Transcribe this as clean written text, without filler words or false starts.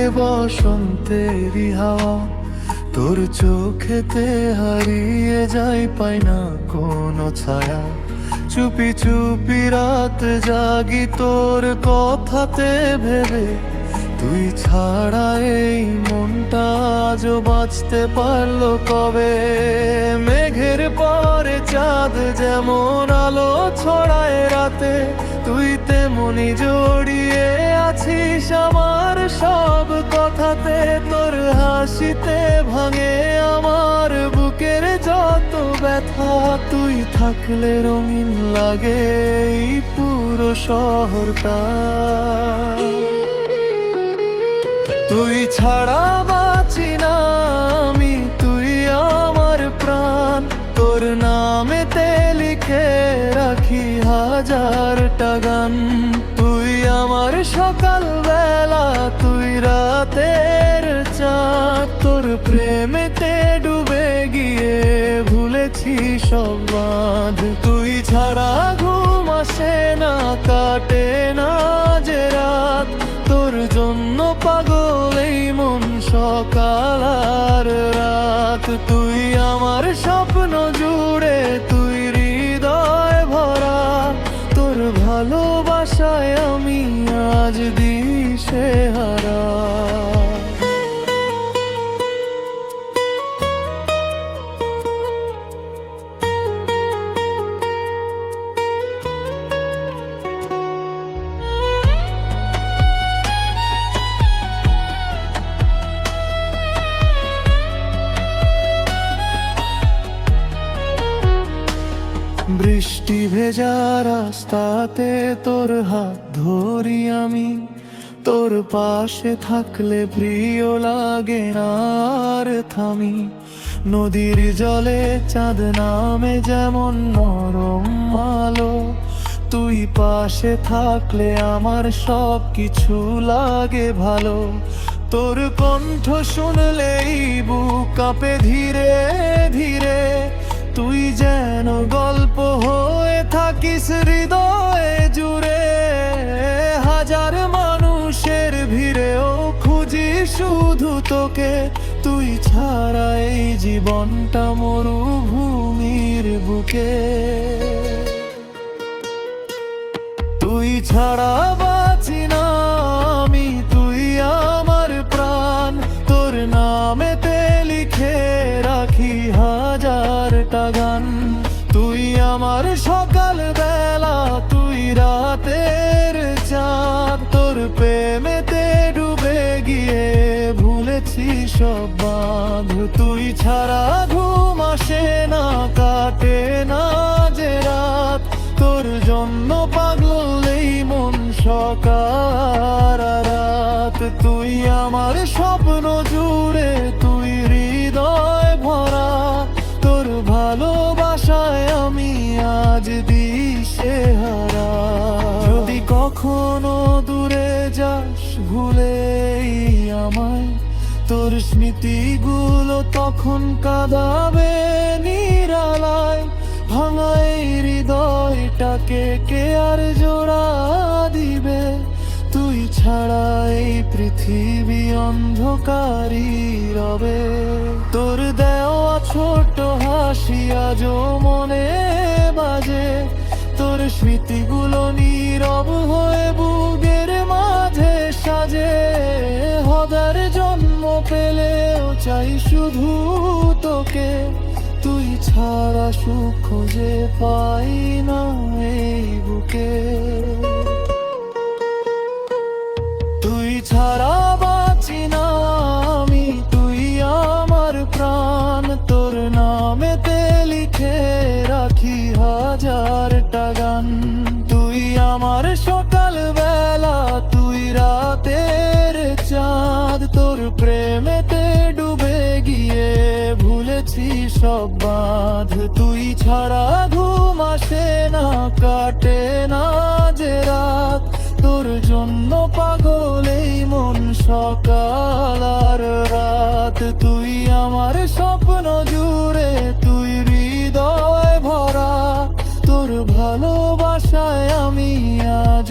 লাগে বসন্তেরই হাওয়া, তোর চোখেতে হারিয়ে যাই, পাই না কোনো ছায়া। চুপি চুপি রাত জাগি তোর কথাতে ভেবে, তুই ছাড়া এই মনটা আজও বাঁচতে পারলো কবে। মেঘের পরে চাঁদ যেমন আলো ছড়ায় রাতে, তুই তেমনি জড়িয়ে আছিস আমার সব কথাতে। তোর হাসিতে ভাঙে আমার বুকের যত ব্যথা, তুই থাকলে রঙিন লাগে এই পুরো শহরটা। তুই ছাড়া বাঁচি না আমি, তুই আমার প্রাণ। তোর নামেতে লিখে রাখি হাজারটা গান। তুই আমার সকাল বেলা, তুই রাতের চাঁদ। তোর প্রেমেতে ডুবে গিয়ে ভুলেছি সব বাঁধ। তুই ছাড়া ঘুম আসে না, কাটে না যে রাত। তোর জন্য পাগল এই মন সকাল আর রাত। তুই আমার স্বপ্ন জুড়ে, তুই হৃদয় ভরা। তোর ভালোবাসায় আমি আজ দিশেহারা। বৃষ্টি ভেজা রাস্তাতে তোর হাত ধরি আমি, তোর পাশে থাকলে প্রিয় লাগে না আর থামি। নদীর জলে চাঁদ নামে যেমন নরম আলো, তুই পাশে থাকলে আমার সব কিছু লাগে ভালো। তোর কণ্ঠ শুনলেই বুক কাঁপে ধীরে ধীরে। তুই যেন গল্প হয়ে থাকিস হৃদয়ে জুড়ে। হাজার মানুষের ভিড়েও খুঁজি শুধু তোকে। তুই ছাড়া এই জীবনটা মরুভূমির বুকে। তুই ছাড়া বাঁচি না আমি, তুই আমার প্রাণ। তোর নামেতে লিখে রাখি হাজারটা গান। তুই আমার সকাল বেলা, তুই রাতের চাঁদ। তোর প্রেমেতে ডুবে গিয়ে ভুলেছি সব বাঁধ। তুই ছাড়া ঘুম আসে না, কাটে না যে রাত। তোর জন্য পাগল এই মন সকাল আর রাত। তুই আমার স্বপ্ন জুড়ে, তুই হৃদয় ভরা। তোর ভালোবাসায় আমি আজ দিশেহারা। যদি কখনো দূরে যাস ভুলেই আমায়, তোর স্মৃতিগুলো তখন কাঁদাবে নিরালায়। ভাঙা এই হৃদয়টাকে কে আর জোড়া দিবে। তুই ছাড়া এই পৃথিবী অন্ধকারই রবে। তোর দেওয়া ছোট হাসি আজও মনে বাজে। তোর স্মৃতিগুলো নীরব হয়ে বুকের মাঝে সাজে। হবার জন্ম পেলেও চাই শুধু তোকে। তুই ছাড়া সুখ খুঁজে পাই না এই বুকে। তুই ছাড়া বাঁচি না আমি, তুই আমার প্রাণ। তোর নামেতে লিখে রাখি হাজারটা গান। তুই আমার সকাল বেলা, তুই রাতের চাঁদ। তোর প্রেমেতে ডুবে গিয়ে ভুলেছি সব বাঁধ। তুই ছাড়া ঘুম আসে না, কাটে না যে রাত। তোর জন্য পাগল এই মন সকাল আর রাত। তুই আমার স্বপ্ন জুড়ে, তুই হৃদয় ভরা। তোর ভালোবাসায় আমি আজ